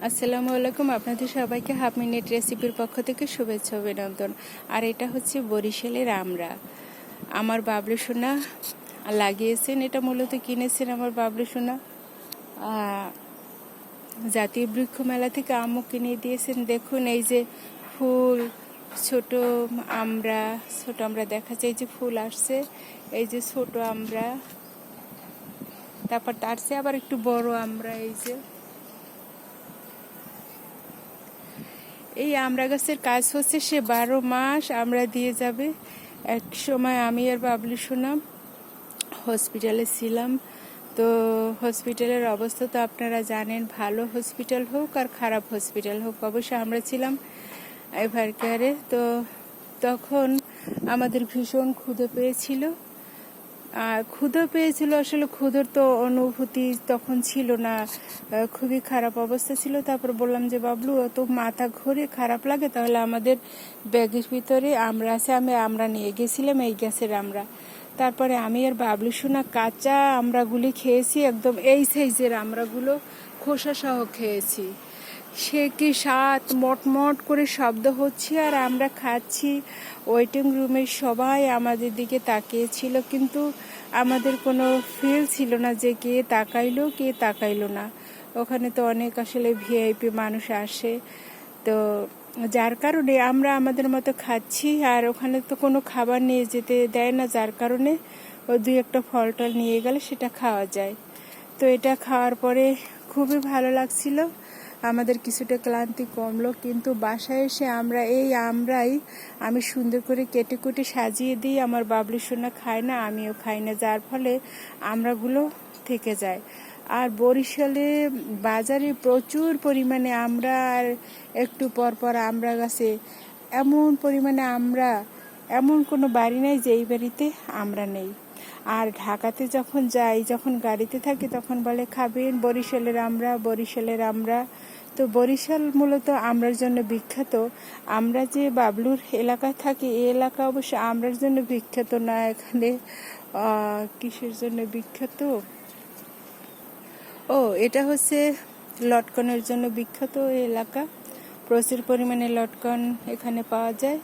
আসসালামু আলাইকুম, আপনাদের সবাইকে হাফ মিনিট রেসিপির পক্ষ থেকে শুভেচ্ছা অভিনন্দন। আর এটা হচ্ছে বরিশালের আমড়া। আমার বাবলু সোনা লাগিয়েছেন, এটা মূলত কিনেছেন আমার বাবলু সোনা জাতীয় বৃক্ষ মেলা থেকে আম্মু কিনে দিয়েছেন। দেখুন এই যে ফুল, ছোট আমরা দেখা যায় যে ফুল আসছে, এই যে ছোট আমরা, তারপর তার চেয়ে আবার একটু বড় আমরা। এই আমড়া গাছের কাজ হচ্ছে সে 12 মাস আমড়া দিয়ে যাবে। এক সময় আমি আর বাবলু সোনা হসপিটালে ছিলাম। তো হসপিটালের অবস্থা তো আপনারা জানেন, ভালো হসপিটাল হোক আর খারাপ হসপিটাল হোক, অবশ্যই আমরা ছিলাম এভার কেয়ারে। তো তখন আমাদের ভীষণ ক্ষুধা পেয়েছিল। আসলে ক্ষুধার তো অনুভূতি তখন ছিল না, খুবই খারাপ অবস্থা ছিল। তারপর বললাম যে বাবলু, অত মাথা ঘুরে খারাপ লাগে, তাহলে আমাদের ব্যাগের ভিতরে আমরা আছে, আমরা নিয়ে গেছিলাম এই গাছের আমরা। তারপরে আমি আর বাবলু সোনা কাঁচা আমড়াগুলি খেয়েছি, একদম এই সাইজের আমড়াগুলো খোসা সহ খেয়েছি। সে কি স্বাদ, মটমট করে শব্দ হচ্ছে আর আমরা খাচ্ছি। ওয়েটিং রুমের সবাই আমাদের দিকে তাকিয়েছিল, কিন্তু আমাদের কোনো ফিল ছিল না যে কে তাকাইলো না। ওখানে তো অনেক আসলে ভিআইপি মানুষ আসে, তো যার কারণে আমরা আমাদের মতো খাচ্ছি। আর ওখানে তো কোনো খাবার নিয়ে যেতে দেয় না, যার কারণে ও 2-1 ফল টল নিয়ে গেলে সেটা খাওয়া যায়। তো এটা খাওয়ার পরে খুবই ভালো লাগছিল, আমাদের কিছুটা ক্লান্তি কমলো। কিন্তু বাসায় এসে আমি সুন্দর করে কেটে কুটে সাজিয়ে দিই। আমার বাবলু সোনা খায় না, আমিও খাই না, যার ফলে আমড়াগুলো থেকে যায়। আর বরিশালে বাজারে প্রচুর পরিমাণে আমড়া, আর একটু পর আমড়া গাছে এমন পরিমাণে আমড়া, এমন কোনো বাড়ি নাই যে এই বাড়িতে আমড়া নেই। আর ঢাকাতে যখন গাড়িতে থাকি তখন বলে খাবেন বরিশালের আমড়া। তো বরিশাল মূলত আমড়ার জন্য বিখ্যাত। আমরা যে বাবলুর এলাকায় থাকি, এই এলাকা অবশ্য আমড়ার জন্য বিখ্যাত না। এখানে কিসের জন্য বিখ্যাত? এটা হচ্ছে লটকনের জন্য বিখ্যাত এই এলাকা। প্রচুর পরিমাণে লটকন এখানে পাওয়া যায়।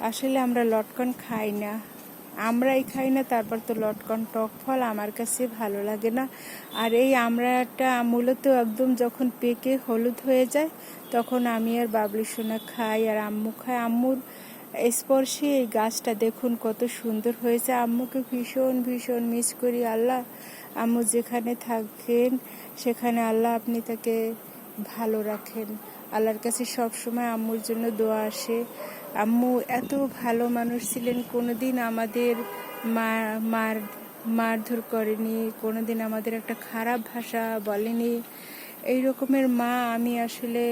আসলে আমরা লটকন খাই না, তারপর তো লটকন টক ফল আমার কাছে ভালো লাগে না। আর এই আমড়াটা মূলত একদম যখন পেকে হলুদ হয়ে যায় তখন আমি আর বাবলু সোনা খাই, আর আম্মু খায়। আম্মুর স্পর্শে এই গাছটা দেখুন কত সুন্দর হয়েছে। আম্মুকে ভীষণ ভীষণ মিস করি। আল্লাহ, আম্মু যেখানে থাকেন সেখানে আল্লাহ আপনি তাকে ভালো রাখেন। আল্লাহর কাছে সব সময় আম্মুর জন্য দোয়া আসে। আম্মু এত ভালো মানুষ ছিলেন, কোনোদিন আমাদের মারধর করেনি, কোনোদিন আমাদের একটা খারাপ ভাষা বলেনি। এই রকমের মা আমি আসলে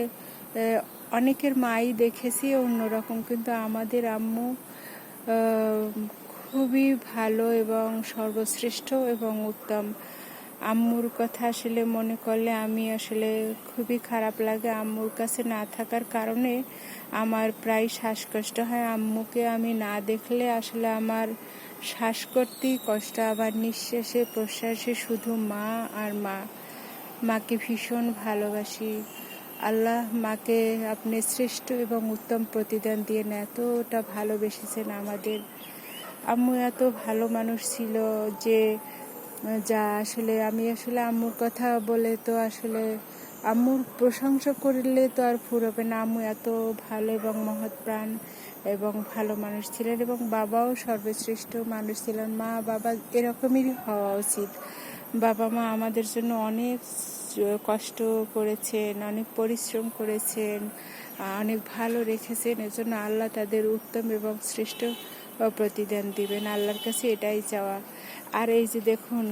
অনেকের মাই দেখেছি অন্যরকম, কিন্তু আমাদের আম্মু খুবই ভালো এবং সর্বশ্রেষ্ঠ এবং উত্তম। আম্মুর কথা আসলে মনে করলে আমি আসলে খুবই খারাপ লাগে। আম্মুর কাছে না থাকার কারণে আমার প্রায় শ্বাসকষ্ট হয়। আম্মুকে আমি না দেখলে আসলে আমার শ্বাস করতেই কষ্ট, আবার নিঃশ্বাসে প্রশ্বাসে শুধু মা আর মা। মাকে ভীষণ ভালোবাসি। আল্লাহ মাকে আপনি শ্রেষ্ঠ এবং উত্তম প্রতিদান দিয়ে এতটা ভালোবেসেছেন আমাদের। আম্মু এত ভালো মানুষ ছিল যে আমি আসলে আম্মুর কথা বলে তো আসলে আম্মুর প্রশংসা করলে তো আর ফুরবে না। আম্মু এত ভালো এবং মহৎ প্রাণ এবং ভালো মানুষ ছিলেন, এবং বাবাও সর্বশ্রেষ্ঠ মানুষ ছিলেন। মা বাবা এরকমই হওয়া উচিত। বাবা মা আমাদের জন্য অনেক কষ্ট করেছেন, অনেক পরিশ্রম করেছেন, অনেক ভালো রেখেছেন। এজন্য আল্লাহ তাদের উত্তম এবং শ্রেষ্ঠ প্রতিদান দিবেন। আল্লাহর কাছে এটাই চাওয়া। আর এই যে দেখুন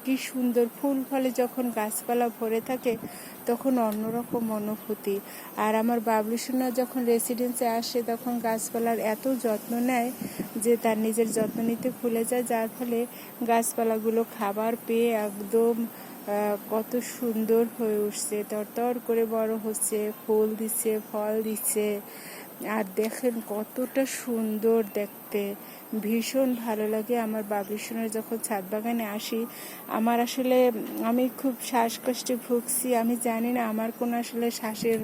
কি সুন্দর ফুল ফলে, যখন গাছপালা ভরে থাকে তখন অন্যরকম অনুভূতি। আর আমার বাবলু সোনা যখন রেসিডেন্সে আসে তখন গাছপালার এত যত্ন নেয় যে তার নিজের যত্ন নিতে ভুলে যায়, যার ফলে গাছপালাগুলো খাবার পেয়ে একদম কত সুন্দর হয়ে উঠছে, তরতর করে বড় হচ্ছে, ফুল দিচ্ছে, ফল দিচ্ছে। আর দেখেন কতটা সুন্দর দেখতে, ভীষণ ভালো লাগে। আমার বাবুর সঙ্গে যখন ছাদ বাগানে আসি, আমার আসলে আমি খুব শ্বাসকষ্টে ভুগছি, আমি জানি না আমার কোনো আসলে শ্বাসের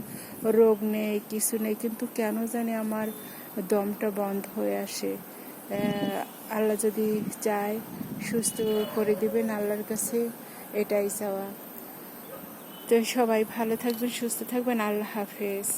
রোগ নেই, কিছু নেই, কিন্তু কেন জানি আমার দমটা বন্ধ হয়ে আসে। আল্লাহ যদি চায় সুস্থ করে দিবেন, আল্লাহর কাছে এটাই চাওয়া। তো সবাই ভালো থাকবেন, সুস্থ থাকবেন। আল্লাহ হাফেজ।